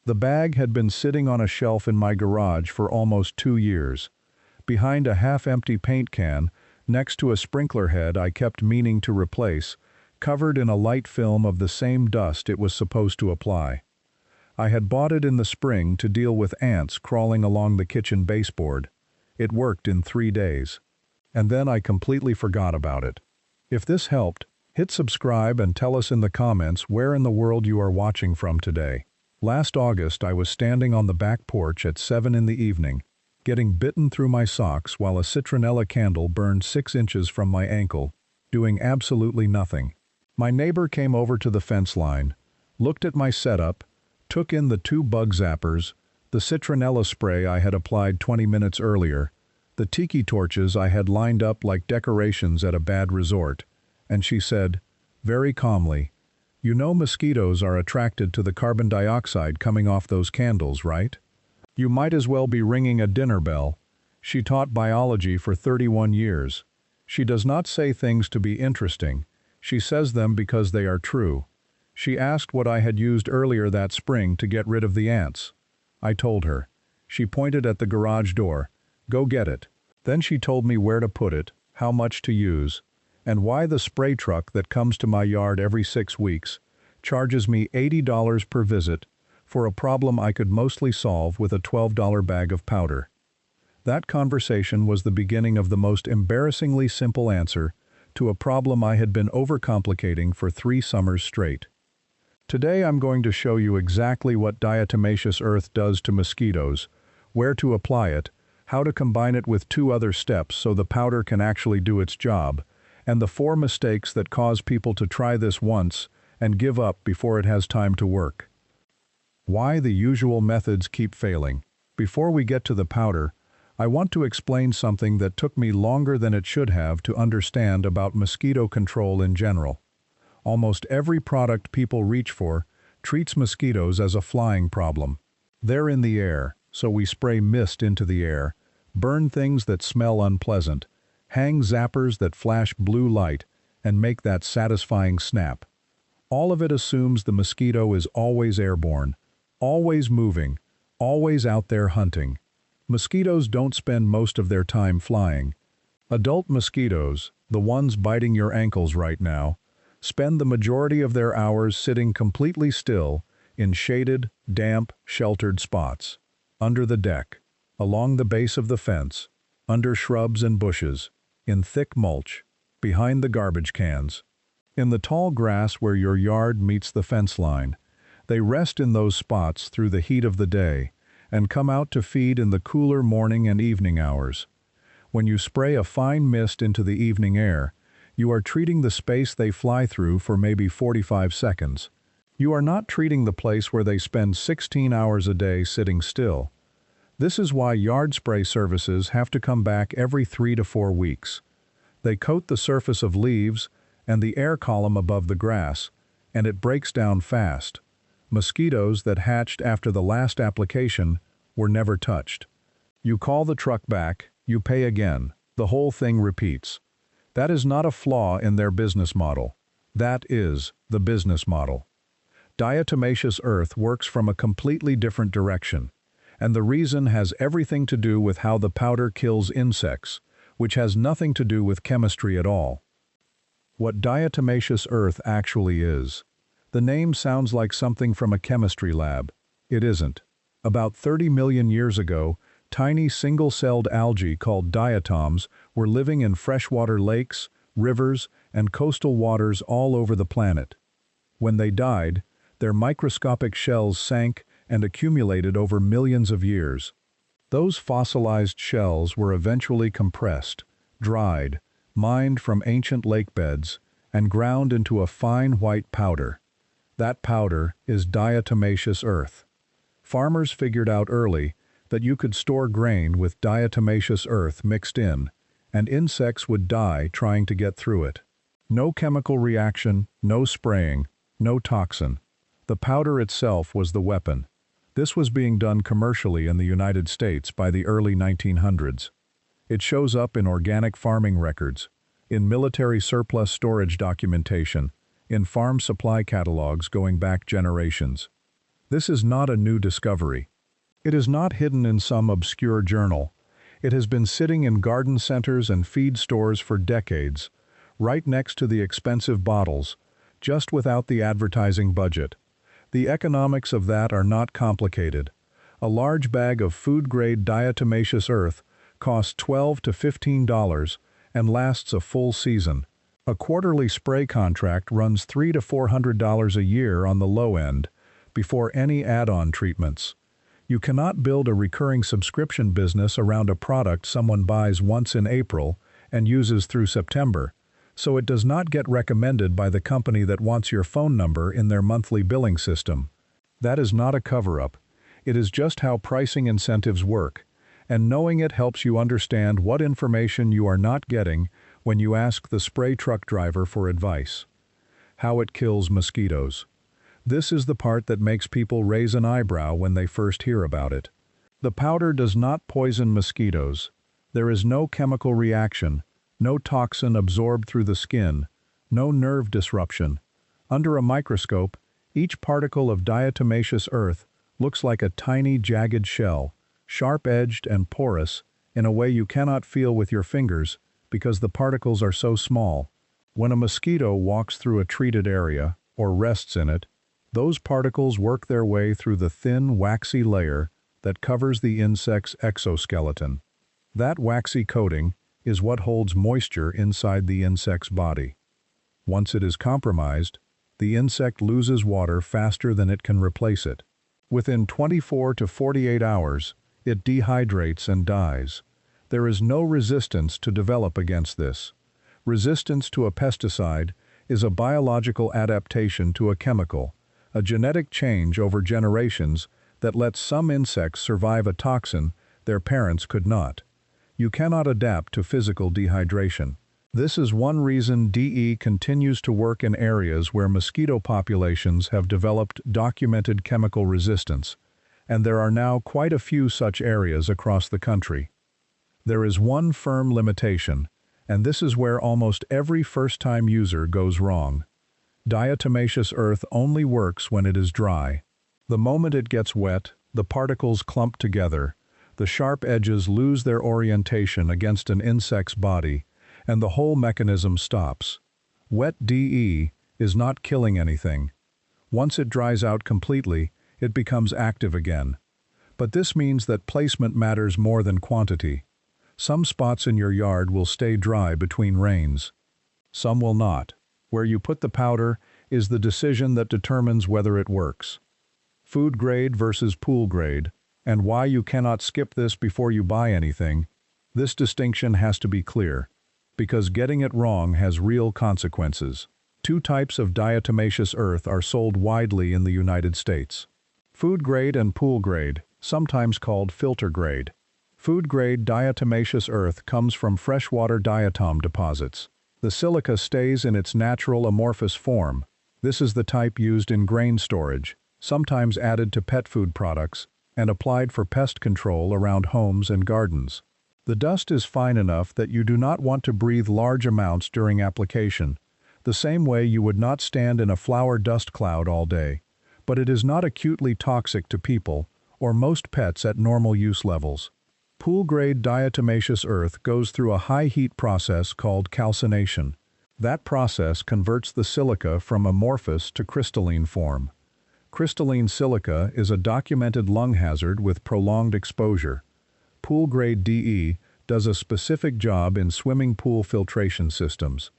The bag had been sitting on a shelf in my garage for almost 2 years. Behind a half-empty paint can, next to a sprinkler head I kept meaning to replace, covered in a light film of the same dust it was supposed to apply. I had bought it in the spring to deal with ants crawling along the kitchen baseboard. It worked in 3 days. And then I completely forgot about it. If this helped, hit subscribe and tell us in the comments where in the world you are watching from today. Last August I was standing on the back porch at 7 in the evening, getting bitten through my socks while a citronella candle burned 6 inches from my ankle, doing absolutely nothing. My neighbor came over to the fence line, looked at my setup, took in the 2 bug zappers, the citronella spray I had applied 20 minutes earlier, the tiki torches I had lined up like decorations at a bad resort, and she said, very calmly, "You know mosquitoes are attracted to the carbon dioxide coming off those candles, right? You might as well be ringing a dinner bell." She taught biology for 31 years. She does not say things to be interesting. She says them because they are true. She asked what I had used earlier that spring to get rid of the ants. I told her. She pointed at the garage door. "Go get it." Then she told me where to put it, how much to use, and why the spray truck that comes to my yard every 6 weeks charges me $80 per visit for a problem I could mostly solve with a $12 bag of powder. That conversation was the beginning of the most embarrassingly simple answer to a problem I had been overcomplicating for 3 summers straight. Today I'm going to show you exactly what diatomaceous earth does to mosquitoes, where to apply it, how to combine it with 2 other steps so the powder can actually do its job, and the 4 mistakes that cause people to try this once and give up before it has time to work. Why the usual methods keep failing. Before we get to the powder, I want to explain something that took me longer than it should have to understand about mosquito control in general. Almost every product people reach for treats mosquitoes as a flying problem. They're in the air, so we spray mist into the air, burn things that smell unpleasant, hang zappers that flash blue light, and make that satisfying snap. All of it assumes the mosquito is always airborne, always moving, always out there hunting. Mosquitoes don't spend most of their time flying. Adult mosquitoes, the ones biting your ankles right now, spend the majority of their hours sitting completely still in shaded, damp, sheltered spots, under the deck, along the base of the fence, under shrubs and bushes, in thick mulch, behind the garbage cans. In the tall grass where your yard meets the fence line, they rest in those spots through the heat of the day and come out to feed in the cooler morning and evening hours. When you spray a fine mist into the evening air, you are treating the space they fly through for maybe 45 seconds. You are not treating the place where they spend 16 hours a day sitting still. This is why yard spray services have to come back every 3 to 4 weeks. They coat the surface of leaves and the air column above the grass, and it breaks down fast. Mosquitoes that hatched after the last application were never touched. You call the truck back, you pay again, the whole thing repeats. That is not a flaw in their business model. That is the business model. Diatomaceous earth works from a completely different direction, and the reason has everything to do with how the powder kills insects, which has nothing to do with chemistry at all. What diatomaceous earth actually is. The name sounds like something from a chemistry lab. It isn't. About 30 million years ago, tiny single-celled algae called diatoms were living in freshwater lakes, rivers, and coastal waters all over the planet. When they died, their microscopic shells sank and accumulated over millions of years. Those fossilized shells were eventually compressed, dried, mined from ancient lake beds, and ground into a fine white powder. That powder is diatomaceous earth. Farmers figured out early that you could store grain with diatomaceous earth mixed in, and insects would die trying to get through it. No chemical reaction, no spraying, no toxin. The powder itself was the weapon. This was being done commercially in the United States by the early 1900s. It shows up in organic farming records, in military surplus storage documentation, in farm supply catalogs going back generations. This is not a new discovery. It is not hidden in some obscure journal. It has been sitting in garden centers and feed stores for decades, right next to the expensive bottles, just without the advertising budget. The economics of that are not complicated. A large bag of food-grade diatomaceous earth costs $12 to $15 and lasts a full season. A quarterly spray contract runs $300 to $400 a year on the low end, before any add-on treatments. You cannot build a recurring subscription business around a product someone buys once in April and uses through September, so it does not get recommended by the company that wants your phone number in their monthly billing system. That is not a cover-up. It is just how pricing incentives work, and knowing it helps you understand what information you are not getting when you ask the spray truck driver for advice. How it kills mosquitoes. This is the part that makes people raise an eyebrow when they first hear about it. The powder does not poison mosquitoes. There is no chemical reaction, no toxin absorbed through the skin, no nerve disruption. Under a microscope, each particle of diatomaceous earth looks like a tiny jagged shell, sharp-edged and porous in a way you cannot feel with your fingers because the particles are so small. When a mosquito walks through a treated area or rests in it, those particles work their way through the thin, waxy layer that covers the insect's exoskeleton. That waxy coating is what holds moisture inside the insect's body. Once it is compromised, the insect loses water faster than it can replace it. Within 24 to 48 hours, it dehydrates and dies. There is no resistance to develop against this. Resistance to a pesticide is a biological adaptation to a chemical, a genetic change over generations that lets some insects survive a toxin their parents could not. You cannot adapt to physical dehydration. This is one reason DE continues to work in areas where mosquito populations have developed documented chemical resistance, and there are now quite a few such areas across the country. There is one firm limitation, and this is where almost every first-time user goes wrong. Diatomaceous earth only works when it is dry. The moment it gets wet, the particles clump together, the sharp edges lose their orientation against an insect's body, and the whole mechanism stops. Wet DE is not killing anything. Once it dries out completely, it becomes active again. But this means that placement matters more than quantity. Some spots in your yard will stay dry between rains. Some will not. Where you put the powder is the decision that determines whether it works. Food grade versus pool grade, and why you cannot skip this before you buy anything. This distinction has to be clear, because getting it wrong has real consequences. Two types of diatomaceous earth are sold widely in the United States. Food grade and pool grade, sometimes called filter grade. Food grade diatomaceous earth comes from freshwater diatom deposits. The silica stays in its natural amorphous form. This is the type used in grain storage, sometimes added to pet food products, and applied for pest control around homes and gardens. The dust is fine enough that you do not want to breathe large amounts during application, the same way you would not stand in a flower dust cloud all day, but it is not acutely toxic to people or most pets at normal use levels. Pool-grade diatomaceous earth goes through a high-heat process called calcination. That process converts the silica from amorphous to crystalline form. Crystalline silica is a documented lung hazard with prolonged exposure. Pool-grade DE does a specific job in swimming pool filtration systems.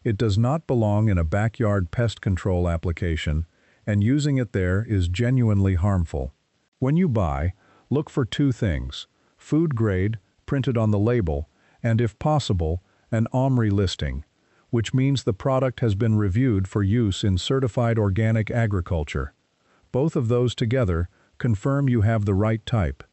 It does not belong in a backyard pest control application, and using it there is genuinely harmful. When you buy, look for two things: food grade, printed on the label, and if possible, an OMRI listing, which means the product has been reviewed for use in certified organic agriculture. Both of those together confirm you have the right type.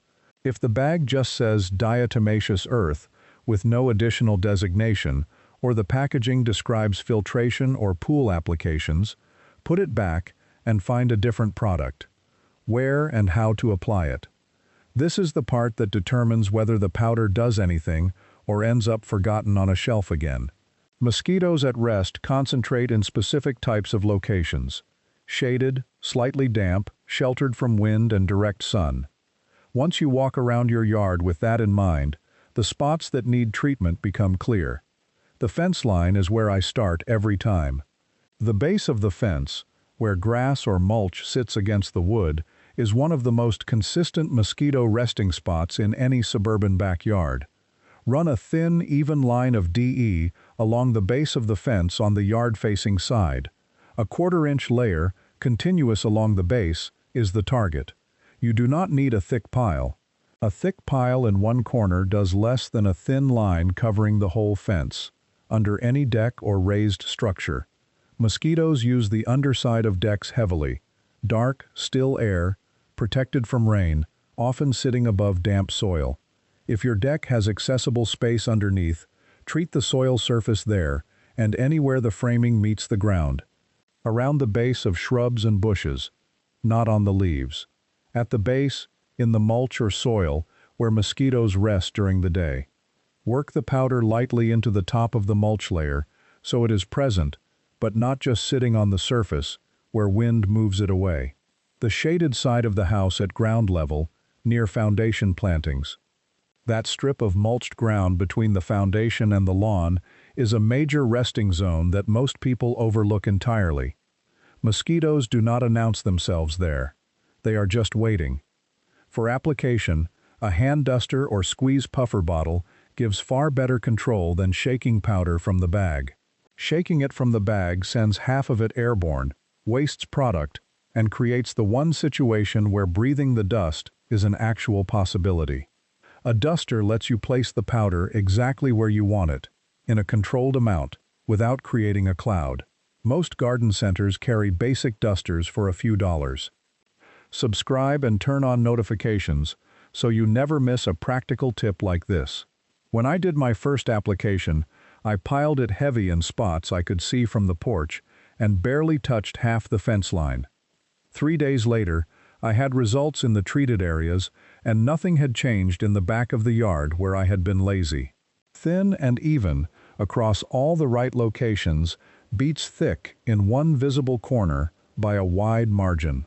If the bag just says diatomaceous earth with no additional designation, or the packaging describes filtration or pool applications, put it back and find a different product. Where and how to apply it. This is the part that determines whether the powder does anything or ends up forgotten on a shelf again. Mosquitoes at rest concentrate in specific types of locations: shaded, slightly damp, sheltered from wind and direct sun. Once you walk around your yard with that in mind, the spots that need treatment become clear. The fence line is where I start every time. The base of the fence, where grass or mulch sits against the wood, is one of the most consistent mosquito resting spots in any suburban backyard. Run a thin, even line of DE along the base of the fence on the yard-facing side. A quarter-inch layer, continuous along the base, is the target. You do not need a thick pile. A thick pile in one corner does less than a thin line covering the whole fence, under any deck or raised structure. Mosquitoes use the underside of decks heavily. Dark, still air, protected from rain, often sitting above damp soil. If your deck has accessible space underneath, treat the soil surface there and anywhere the framing meets the ground. Around the base of shrubs and bushes, not on the leaves. At the base, in the mulch or soil, where mosquitoes rest during the day. Work the powder lightly into the top of the mulch layer so it is present, but not just sitting on the surface, where wind moves it away. The shaded side of the house at ground level, near foundation plantings. That strip of mulched ground between the foundation and the lawn is a major resting zone that most people overlook entirely. Mosquitoes do not announce themselves there. They are just waiting. For application, a hand duster or squeeze puffer bottle gives far better control than shaking powder from the bag. Shaking it from the bag sends half of it airborne, wastes product, and creates the one situation where breathing the dust is an actual possibility. A duster lets you place the powder exactly where you want it, in a controlled amount, without creating a cloud. Most garden centers carry basic dusters for a few dollars. Subscribe and turn on notifications so you never miss a practical tip like this. When I did my first application, I piled it heavy in spots I could see from the porch and barely touched half the fence line. 3 days later, I had results in the treated areas, and nothing had changed in the back of the yard where I had been lazy. Thin and even, across all the right locations, beats thick in one visible corner by a wide margin.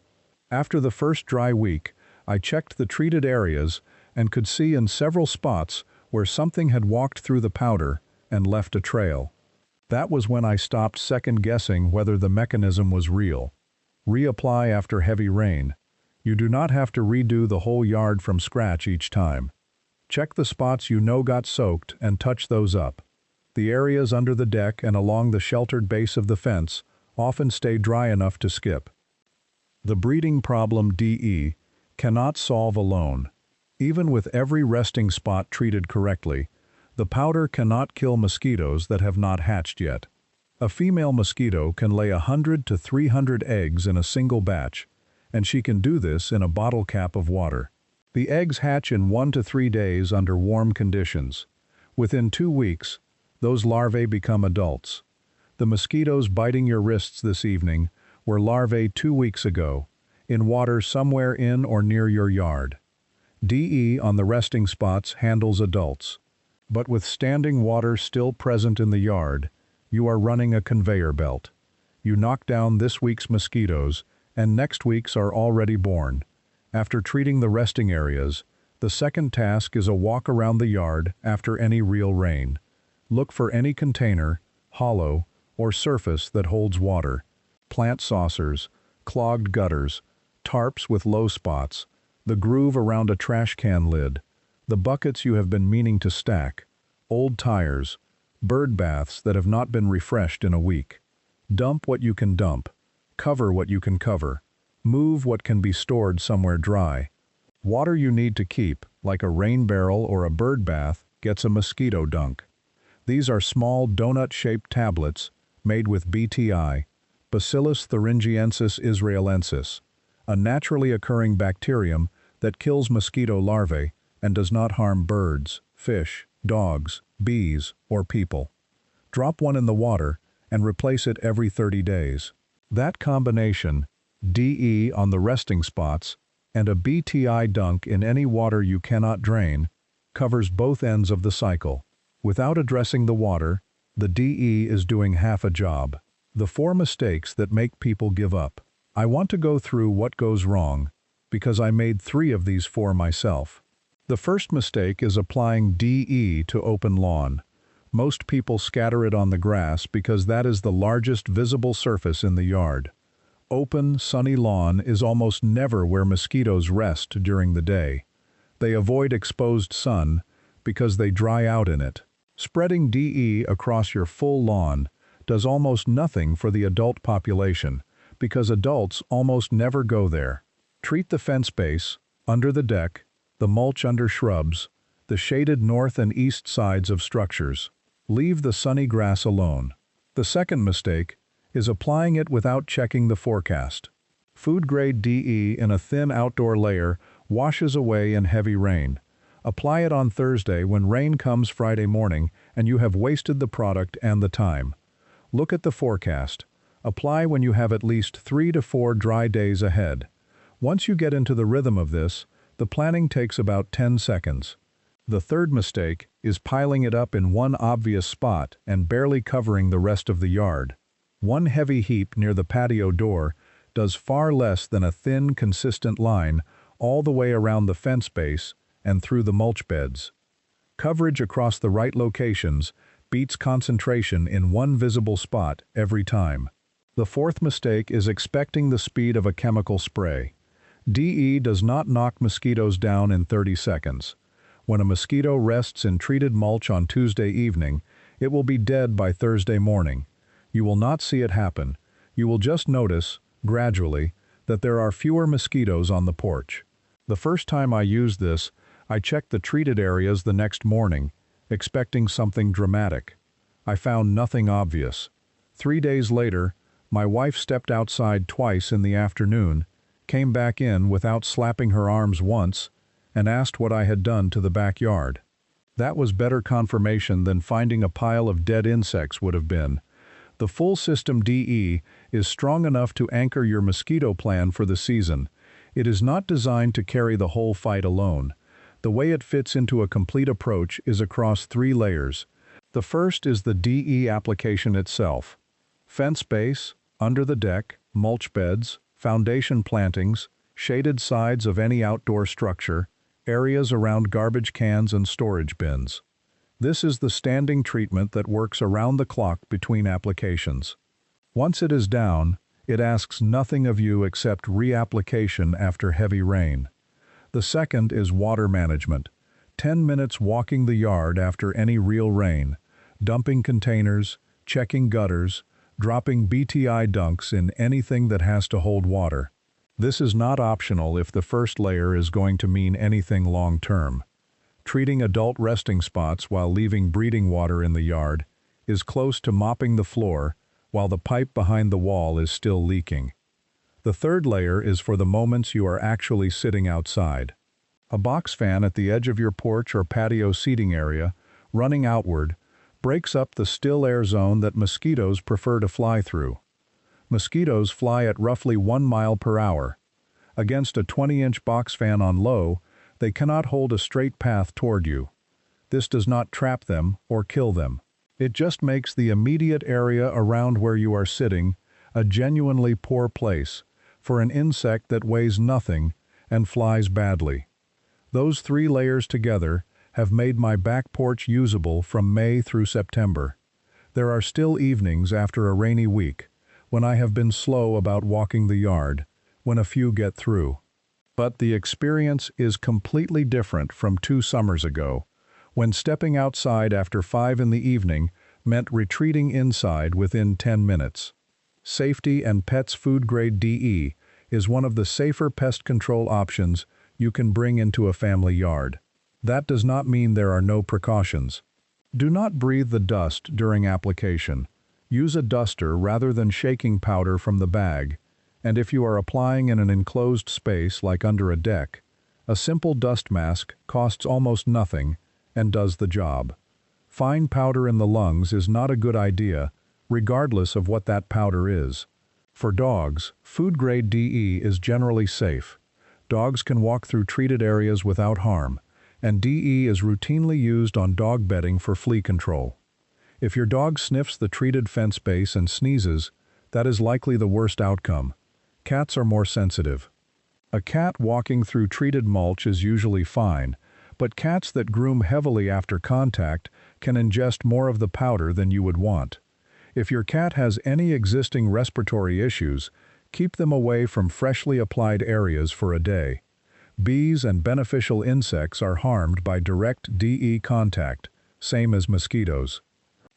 After the first dry week, I checked the treated areas and could see in several spots where something had walked through the powder and left a trail. That was when I stopped second-guessing whether the mechanism was real. Reapply after heavy rain. You do not have to redo the whole yard from scratch each time. Check the spots you know got soaked and touch those up. The areas under the deck and along the sheltered base of the fence often stay dry enough to skip. The breeding problem DE cannot solve alone. Even with every resting spot treated correctly, the powder cannot kill mosquitoes that have not hatched yet. A female mosquito can lay 100 to 300 eggs in a single batch, and she can do this in a bottle cap of water. The eggs hatch in 1 to 3 days under warm conditions. Within 2 weeks, those larvae become adults. The mosquitoes biting your wrists this evening were larvae 2 weeks ago, in water somewhere in or near your yard. DE on the resting spots handles adults. But with standing water still present in the yard, you are running a conveyor belt. You knock down this week's mosquitoes, and next week's are already born. After treating the resting areas, the second task is a walk around the yard after any real rain. Look for any container, hollow, or surface that holds water. Plant saucers, clogged gutters, tarps with low spots, the groove around a trash can lid, the buckets you have been meaning to stack, old tires, bird baths that have not been refreshed in a week. Dump what you can dump. Cover what you can cover. Move what can be stored somewhere dry. Water you need to keep, like a rain barrel or a bird bath, gets a mosquito dunk. These are small donut-shaped tablets made with BTI, Bacillus thuringiensis israelensis, a naturally occurring bacterium that kills mosquito larvae and does not harm birds, fish, dogs, bees, or people. Drop one in the water and replace it every 30 days. That combination, DE on the resting spots and a BTI dunk in any water you cannot drain, covers both ends of the cycle. Without addressing the water, the DE is doing half a job. The 4 mistakes that make people give up. I want to go through what goes wrong, because I made 3 of these for myself. The first mistake is applying DE to open lawn. Most people scatter it on the grass because that is the largest visible surface in the yard. Open, sunny lawn is almost never where mosquitoes rest during the day. They avoid exposed sun because they dry out in it. Spreading DE across your full lawn does almost nothing for the adult population because adults almost never go there. Treat the fence base, under the deck, the mulch under shrubs, the shaded north and east sides of structures. Leave the sunny grass alone. The second mistake is applying it without checking the forecast. Food-grade DE in a thin outdoor layer washes away in heavy rain. Apply it on Thursday when rain comes Friday morning and you have wasted the product and the time. Look at the forecast. Apply when you have at least 3 to 4 dry days ahead. Once you get into the rhythm of this, the planning takes about 10 seconds. The third mistake is piling it up in one obvious spot and barely covering the rest of the yard. One heavy heap near the patio door does far less than a thin, consistent line all the way around the fence base and through the mulch beds. Coverage across the right locations beats concentration in one visible spot every time. The fourth mistake is expecting the speed of a chemical spray. DE does not knock mosquitoes down in 30 seconds. When a mosquito rests in treated mulch on Tuesday evening, it will be dead by Thursday morning. You will not see it happen. You will just notice, gradually, that there are fewer mosquitoes on the porch. The first time I used this, I checked the treated areas the next morning, expecting something dramatic. I found nothing obvious. 3 days later, my wife stepped outside twice in the afternoon, came back in without slapping her arms once, and asked what I had done to the backyard. That was better confirmation than finding a pile of dead insects would have been. The full system DE is strong enough to anchor your mosquito plan for the season. It is not designed to carry the whole fight alone. The way it fits into a complete approach is across 3 layers. The first is the DE application itself. Fence base, under the deck, mulch beds, foundation plantings, shaded sides of any outdoor structure, areas around garbage cans and storage bins. This is the standing treatment that works around the clock between applications. Once it is down, it asks nothing of you except reapplication after heavy rain. The second is water management. 10 minutes walking the yard after any real rain, dumping containers, checking gutters, dropping BTI dunks in anything that has to hold water. This is not optional if the first layer is going to mean anything long-term. Treating adult resting spots while leaving breeding water in the yard is close to mopping the floor while the pipe behind the wall is still leaking. The third layer is for the moments you are actually sitting outside. A box fan at the edge of your porch or patio seating area, running outward, breaks up the still air zone that mosquitoes prefer to fly through. Mosquitoes fly at roughly 1 mile per hour. Against a 20-inch box fan on low, they cannot hold a straight path toward you. This does not trap them or kill them. It just makes the immediate area around where you are sitting a genuinely poor place for an insect that weighs nothing and flies badly. Those 3 layers together have made my back porch usable from May through September. There are still evenings after a rainy week when I have been slow about walking the yard, when a few get through. But the experience is completely different from 2 summers ago, when stepping outside after 5 in the evening meant retreating inside within 10 minutes. Safety and Pet's food-grade DE is one of the safer pest control options you can bring into a family yard. That does not mean there are no precautions. Do not breathe the dust during application. Use a duster rather than shaking powder from the bag, and if you are applying in an enclosed space like under a deck, a simple dust mask costs almost nothing and does the job. Fine powder in the lungs is not a good idea, regardless of what that powder is. For dogs, food-grade DE is generally safe. Dogs can walk through treated areas without harm, and DE is routinely used on dog bedding for flea control. If your dog sniffs the treated fence base and sneezes, that is likely the worst outcome. Cats are more sensitive. A cat walking through treated mulch is usually fine, but cats that groom heavily after contact can ingest more of the powder than you would want. If your cat has any existing respiratory issues, keep them away from freshly applied areas for a day. Bees and beneficial insects are harmed by direct DE contact, same as mosquitoes.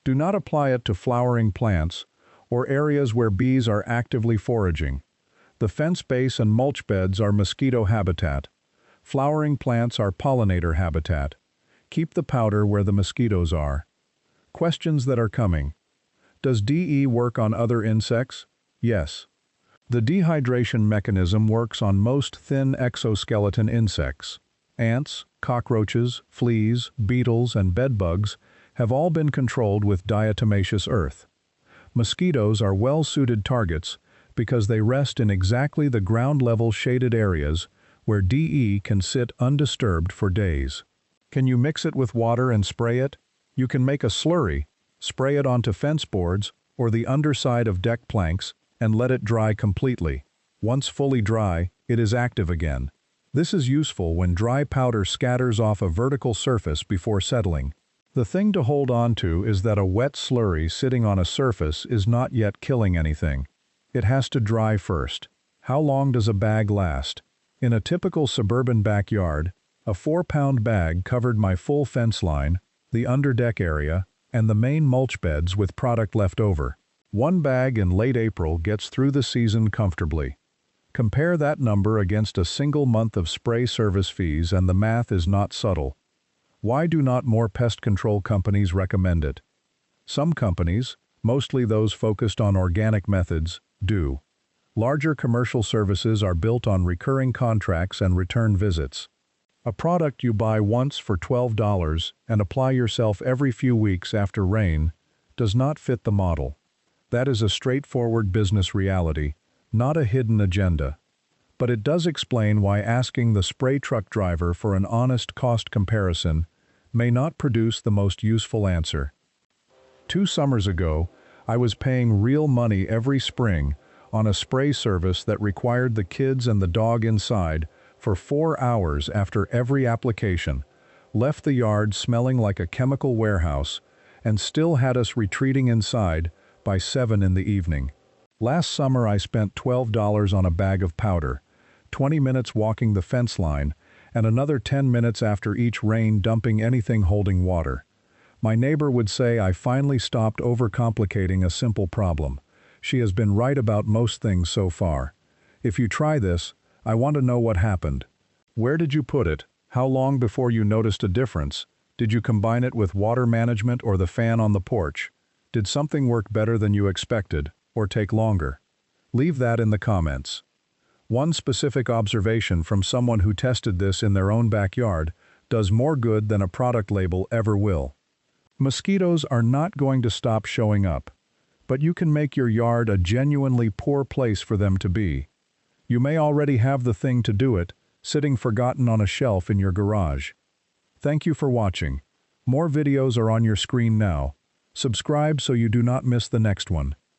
Do not apply it to flowering plants or areas where bees are actively foraging. The fence base and mulch beds are mosquito habitat. Flowering plants are pollinator habitat. Keep the powder where the mosquitoes are. Questions that are coming. Does DE work on other insects? Yes. The dehydration mechanism works on most thin exoskeleton insects. Ants, cockroaches, fleas, beetles, and bedbugs have all been controlled with diatomaceous earth. Mosquitoes are well-suited targets because they rest in exactly the ground-level shaded areas where DE can sit undisturbed for days. Can you mix it with water and spray it? You can make a slurry, spray it onto fence boards or the underside of deck planks, and let it dry completely. Once fully dry, it is active again. This is useful when dry powder scatters off a vertical surface before settling. The thing to hold on to is that a wet slurry sitting on a surface is not yet killing anything. It has to dry first. How long does a bag last? In a typical suburban backyard, a 4-pound bag covered my full fence line, the underdeck area, and the main mulch beds with product left over. One bag in late April gets through the season comfortably. Compare that number against a single month of spray service fees and the math is not subtle. Why do not more pest control companies recommend it? Some companies, mostly those focused on organic methods, do. Larger commercial services are built on recurring contracts and return visits. A product you buy once for $12 and apply yourself every few weeks after rain does not fit the model. That is a straightforward business reality, not a hidden agenda. But it does explain why asking the spray truck driver for an honest cost comparison may not produce the most useful answer. 2 summers ago, I was paying real money every spring on a spray service that required the kids and the dog inside for 4 hours after every application, left the yard smelling like a chemical warehouse, and still had us retreating inside by 7 in the evening. Last summer I spent $12 on a bag of powder, 20 minutes walking the fence line, and another 10 minutes after each rain dumping anything holding water. My neighbor would say I finally stopped overcomplicating a simple problem. She has been right about most things so far. If you try this, I want to know what happened. Where did you put it? How long before you noticed a difference? Did you combine it with water management or the fan on the porch? Did something work better than you expected, or take longer? Leave that in the comments. One specific observation from someone who tested this in their own backyard does more good than a product label ever will. Mosquitoes are not going to stop showing up, but you can make your yard a genuinely poor place for them to be. You may already have the thing to do it, sitting forgotten on a shelf in your garage. Thank you for watching. More videos are on your screen now. Subscribe so you do not miss the next one.